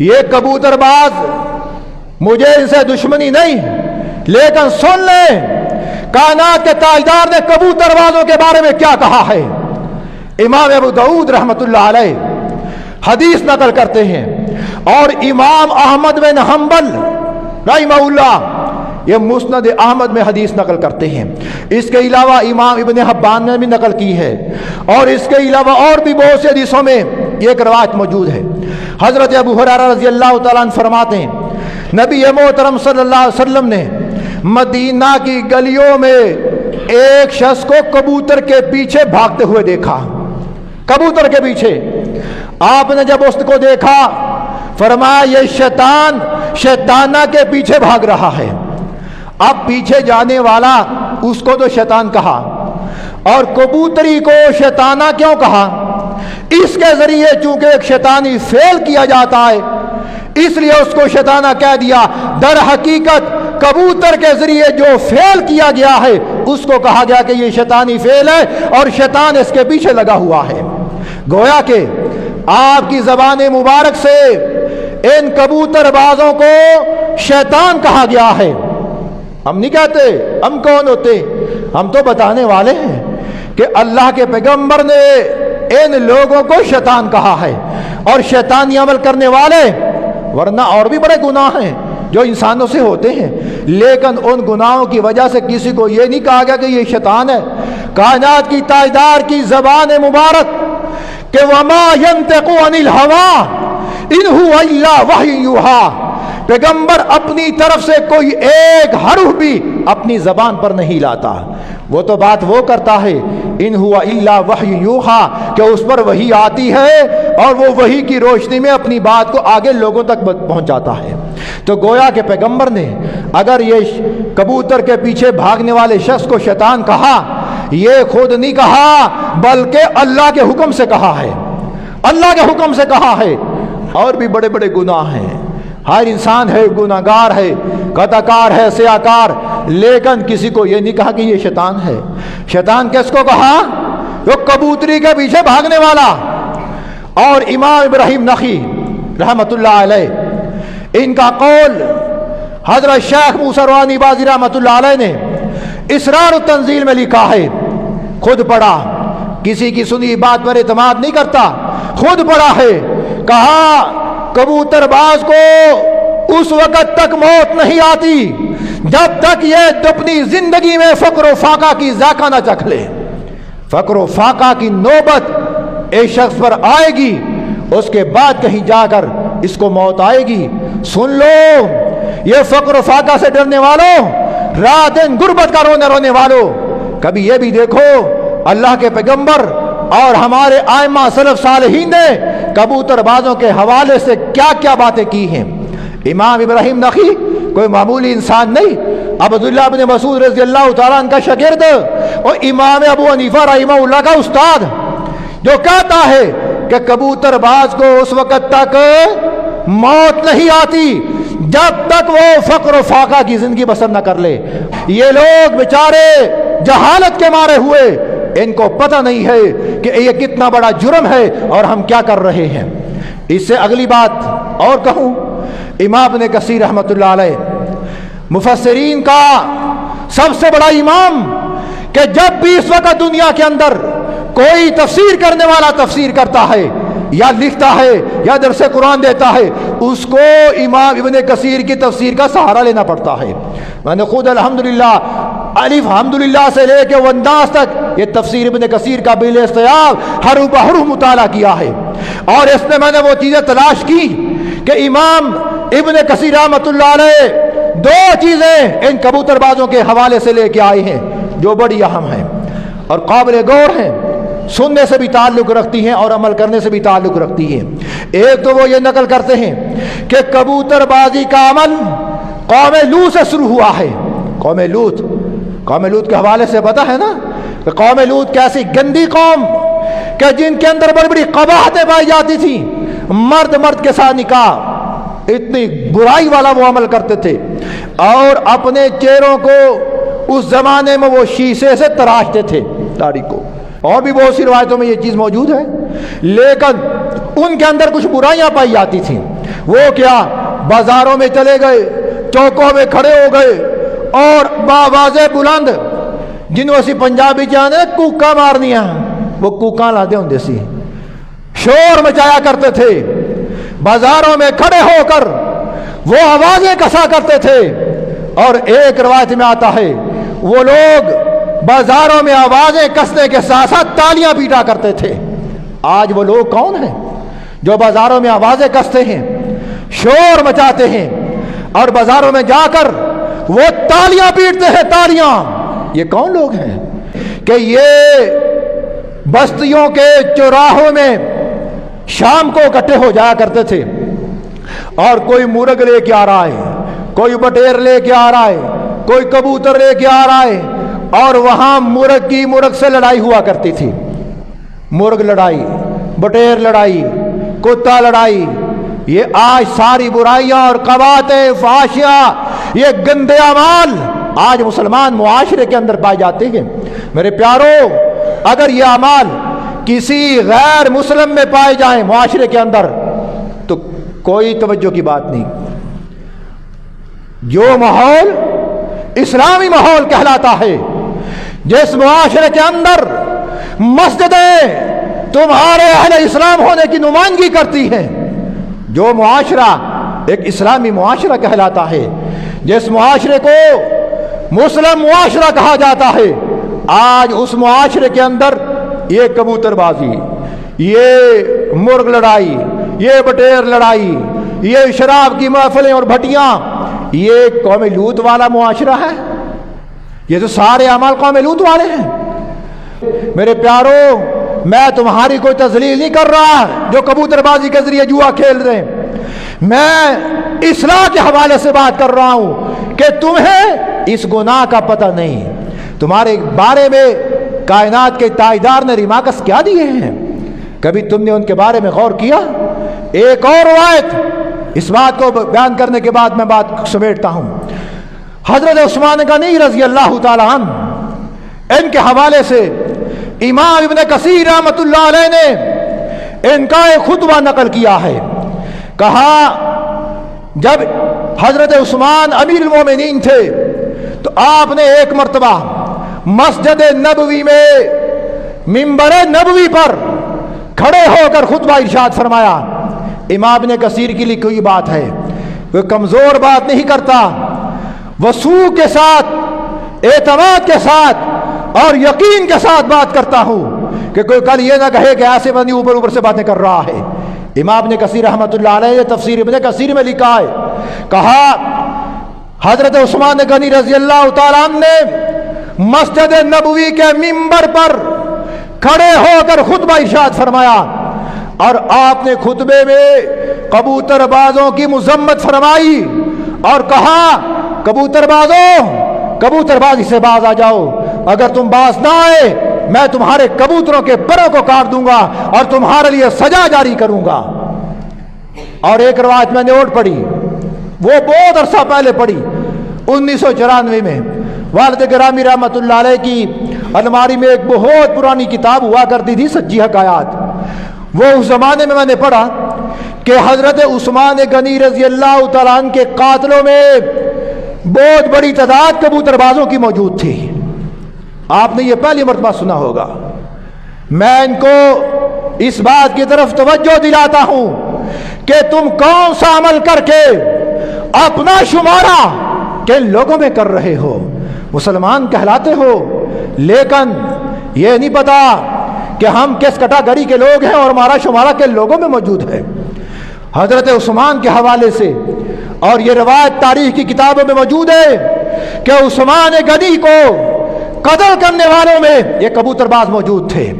یہ کبوتر باز مجھے ان سے دشمنی نہیں، لیکن سن لیں کائنات کے تاجدار نے کبوتر بازوں کے بارے میں کیا کہا ہے۔ امام ابو داؤد رحمۃ اللہ علیہ حدیث نقل کرتے ہیں، اور امام احمد بن حنبل رحمہ اللہ یہ مسند احمد میں حدیث نقل کرتے ہیں۔ اس کے علاوہ امام ابن حبان نے بھی نقل کی ہے، اور اس کے علاوہ اور بھی بہت سے حدیثوں میں یہ ایک روایت موجود ہے۔ حضرت ابو ہریرہ رضی اللہ تعالیٰ عنہ فرماتے ہیں نبی محترم صلی اللہ علیہ وسلم نے مدینہ کی گلیوں میں ایک شخص کو کبوتر کے پیچھے بھاگتے ہوئے دیکھا۔ کبوتر کے پیچھے آپ نے جب اس کو دیکھا فرمایا یہ شیطانہ کے پیچھے بھاگ رہا ہے۔ اب پیچھے جانے والا اس کو تو شیطان کہا، اور کبوتری کو شیطانہ کیوں کہا؟ اس کے ذریعے چونکہ ایک شیطانی فعل کیا جاتا ہے اس لیے اس کو شیطانہ کہہ دیا۔ در حقیقت کبوتر کے ذریعے جو فعل کیا گیا ہے اس کو کہا گیا کہ یہ شیطانی فعل ہے اور شیطان اس کے پیچھے لگا ہوا ہے۔ گویا کہ آپ کی زبان مبارک سے ان کبوتر بازوں کو شیطان کہا گیا ہے۔ ہم نہیں کہتے، ہم کون ہوتے؟ ہم تو بتانے والے ہیں کہ اللہ کے پیغمبر نے ان لوگوں کو شیطان کہا ہے، اور شیطانی عمل کرنے والے، ورنہ اور بھی بڑے گناہ ہیں جو انسانوں سے ہوتے ہیں، لیکن ان گناہوں کی وجہ سے کسی کو یہ نہیں کہا گیا کہ یہ شیطان ہے۔ کائنات کی تاجدار کی زبان مبارک کہ وما ينطق عن الهوى ان هو الا وحی یوحی، پیغمبر اپنی طرف سے کوئی ایک حرف بھی اپنی زبان پر نہیں لاتا، وہ تو بات وہ کرتا ہے ان ہوا الا وحی یوحی کہ اس پر وحی آتی ہے اور وہ وحی کی روشنی میں اپنی بات کو آگے لوگوں تک پہنچاتا ہے۔ تو گویا کہ پیغمبر نے اگر یہ کبوتر کے پیچھے بھاگنے والے شخص کو شیطان کہا، یہ خود نہیں کہا بلکہ اللہ کے حکم سے کہا ہے، اللہ کے حکم سے کہا ہے۔ اور بھی بڑے بڑے گناہ ہیں، ہر انسان ہے گناہگار ہے، قطعکار ہے، سیاکار، لیکن کسی کو یہ نہیں کہا کہ یہ شیطان ہے۔ شیطان کس کو کہا؟ جو کبوتری کے پیچھے بھاگنے والا۔ اور امام ابراہیم نخعی رحمۃ اللہ علیہ ان کا قول حضرت شیخ موسیٰ روحانی بازی رحمۃ اللہ علیہ نے اسرار التنزیل میں لکھا ہے، خود پڑھا، کسی کی سنی بات پر اعتماد نہیں کرتا، خود پڑھا ہے۔ کہا کبوتر باز کو اس وقت تک موت نہیں آتی جب تک یہ اپنی زندگی میں فقر و فاقہ کی ذائقہ نہ چکھ لے۔ فقر و فاقہ کی نوبت ایک شخص پر آئے گی، اس کے بعد کہیں جا کر اس کو موت آئے گی۔ سن لو یہ فقر و فاقہ سے ڈرنے والوں، رات دن غربت کا رونے والوں، کبھی یہ بھی دیکھو اللہ کے پیغمبر اور ہمارے ائمہ سلف صالحین نے کبوتر بازوں کے حوالے سے کیا کیا باتیں کی ہیں۔ امام ابراہیم نخعی کوئی معمولی انسان نہیں، عبداللہ بن مسعود رضی اللہ تعالیٰ عنہ کا شاگرد اور امام ابو حنیفہ رحمہ اللہ کا استاد، جو کہتا ہے کہ کبوتر باز کو اس وقت تک موت نہیں آتی جب تک وہ فقر و فاقہ کی زندگی بسر نہ کر لے۔ یہ لوگ بیچارے جہالت کے مارے ہوئے، ان کو پتہ نہیں ہے کہ یہ کتنا بڑا جرم ہے اور ہم کیا کر رہے ہیں۔ اس سے اگلی بات اور کہوں، امام ابن کثیر رحمۃ اللہ علیہ مفسرین کا سب سے بڑا امام، کہ جب بھی اس وقت دنیا کے اندر کوئی تفسیر کرنے والا تفسیر کرتا ہے یا لکھتا ہے یا درس قرآن دیتا ہے، اس کو امام ابن کثیر کی تفسیر کا سہارا لینا پڑتا ہے۔ میں نے خود الحمدللہ الف حمدللہ سے لے کے والناس تک یہ تفسیر ابن کثیر کا بلا استیاب حرف بحرف مطالعہ کیا ہے، اور اس میں نے وہ چیزیں تلاش کی کہ امام ابن کثیر رحمۃ اللہ علیہ دو چیزیں ان کبوتر بازوں کے حوالے سے لے کے آئے ہیں جو بڑی اہم ہیں اور قابل غور ہیں، سننے سے بھی تعلق رکھتی ہیں اور عمل کرنے سے بھی تعلق رکھتی ہیں۔ ایک تو وہ یہ نقل کرتے ہیں کہ کبوتر بازی کا عمل قوم لوط سے شروع ہوا ہے۔ قوم لوط کے حوالے سے پتہ ہے نا کہ قوم لوط کیسی گندی قوم کہ جن کے اندر بڑی بڑی قباحتیں پائی جاتی تھیں، مرد کے ساتھ نکاح، اتنی برائی والا وہ عمل کرتے تھے، اور اپنے چہروں کو اس زمانے میں وہ شیشے سے تراشتے تھے داڑھی کو۔ اور بھی بہت سی روایتوں میں یہ چیز موجود ہے۔ لیکن ان کے اندر کچھ برائیاں پائی جاتی تھیں۔ وہ کیا؟ بازاروں میں چلے گئے، چوکوں میں کھڑے ہو گئے اور باواز بلند جنہوں اسی پنجابی جانے کوکا مارنیاں، وہ کوکاں لاتے ہوں سی، شور مچایا کرتے تھے، بازاروں میں کھڑے ہو کر وہ آوازیں کسا کرتے تھے۔ اور ایک روایت میں آتا ہے وہ لوگ بازاروں میں آوازیں کسنے کے ساتھ ساتھ تالیاں پیٹا کرتے تھے۔ آج وہ لوگ کون ہیں جو بازاروں میں آوازیں کستے ہیں، شور مچاتے ہیں اور بازاروں میں جا کر وہ تالیاں پیٹتے ہیں؟ تالیاں! یہ کون لوگ ہیں کہ یہ بستیوں کے چوراہوں میں شام کو اکٹھے ہو جایا کرتے تھے اور کوئی مرغ لے کے آ رہا ہے، کوئی بٹیر لے کے آ رہا ہے، کوئی کبوتر لے کے آ رہا ہے، اور وہاں مرغ کی مرغ سے لڑائی ہوا کرتی تھی۔ مرغ لڑائی، بٹیر لڑائی، کتا لڑائی۔ یہ آج ساری برائیاں اور قباطیں، فحاشیاں، یہ گندے اعمال آج مسلمان معاشرے کے اندر پائے جاتے ہیں۔ میرے پیارو، اگر یہ اعمال کسی غیر مسلم میں پائے جائیں معاشرے کے اندر تو کوئی توجہ کی بات نہیں۔ جو ماحول اسلامی ماحول کہلاتا ہے، جس معاشرے کے اندر مسجدیں تمہارے اہل اسلام ہونے کی نمائندگی کرتی ہیں، جو معاشرہ ایک اسلامی معاشرہ کہلاتا ہے، جس معاشرے کو مسلم معاشرہ کہا جاتا ہے، آج اس معاشرے کے اندر یہ کبوتر بازی، یہ مرغ لڑائی، یہ بٹیر لڑائی، یہ شراب کی محفلیں اور بھٹیاں، یہ قوم لوط والا معاشرہ ہے۔ یہ تو سارے اعمال قوم لوط والے ہیں۔ میرے پیارو، میں تمہاری کوئی تذلیل نہیں کر رہا جو کبوتر بازی کے ذریعے جوا کھیل رہے ہیں، میں اصلاح کے حوالے سے بات کر رہا ہوں کہ تمہیں اس گناہ کا پتہ نہیں۔ تمہارے بارے میں کائنات کے تاجدار نے ریمارکس کیا دیے ہیں، کبھی تم نے ان کے بارے میں غور کیا؟ ایک اور روایت، اس بات کو بیان کرنے کے بعد میں بات سمیٹتا ہوں۔ حضرت عثمان غنی رضی اللہ تعالیٰ عنہ، ان کے حوالے سے امام ابن کثیر رحمۃ اللہ علیہ نے ان کا ایک خطبہ نقل کیا ہے۔ کہا جب حضرت عثمان امیر المومنین تھے تو آپ نے ایک مرتبہ مسجد نبوی میں منبر نبوی پر کھڑے ہو کر خطبہ ارشاد فرمایا۔ امام ابن کثیر کی لکھی ہوئی بات ہے، وہ کمزور بات نہیں کرتا، وثوق کے ساتھ، اعتماد کے ساتھ اور یقین کے ساتھ بات کرتا ہوں کہ کوئی کل یہ نہ کہے کہ ایسے بندی اوپر اوپر سے باتیں کر رہا ہے۔ امام ابن کثیر رحمۃ اللہ علیہ تفسیر ابن کثیر میں لکھا ہے، کہا حضرت عثمان غنی رضی اللہ تعالیٰ عنہ نے مسجد نبوی کے منبر پر کھڑے ہو کر خطبہ ارشاد فرمایا اور آپ نے خطبے میں کبوتر بازوں کی مذمت فرمائی اور کہا کبوتر بازوں، کبوتر بازی سے باز آ جاؤ، اگر تم باز نہ آئے میں تمہارے کبوتروں کے پروں کو کاٹ دوں گا اور تمہارے لیے سزا جاری کروں گا۔ اور ایک روایت میں نے اور پڑھی، وہ بہت عرصہ پہلے پڑھی، 1994 میں والد گرامی رحمۃ اللہ علیہ کی الماری میں ایک بہت پرانی کتاب ہوا کرتی تھی، سچی حکایات۔ وہ اس زمانے میں نے پڑھا کہ حضرت عثمان غنی رضی اللہ تعالیٰ عنہ کے قاتلوں میں بہت بڑی تعداد کبوتر بازوں کی موجود تھی۔ آپ نے یہ پہلی مرتبہ سنا ہوگا۔ میں ان کو اس بات کی طرف توجہ دلاتا ہوں کہ تم کون سا عمل کر کے اپنا شمارہ کن لوگوں میں کر رہے ہو؟ مسلمان کہلاتے ہو لیکن یہ نہیں پتا کہ ہم کس کیٹیگری کے لوگ ہیں اور ہمارا شمارہ کن لوگوں میں موجود ہے۔ حضرت عثمان کے حوالے سے اور یہ روایت تاریخ کی کتابوں میں موجود ہے کہ عثمان غنی کو قتل کرنے والوں میں یہ کبوتر باز موجود تھے۔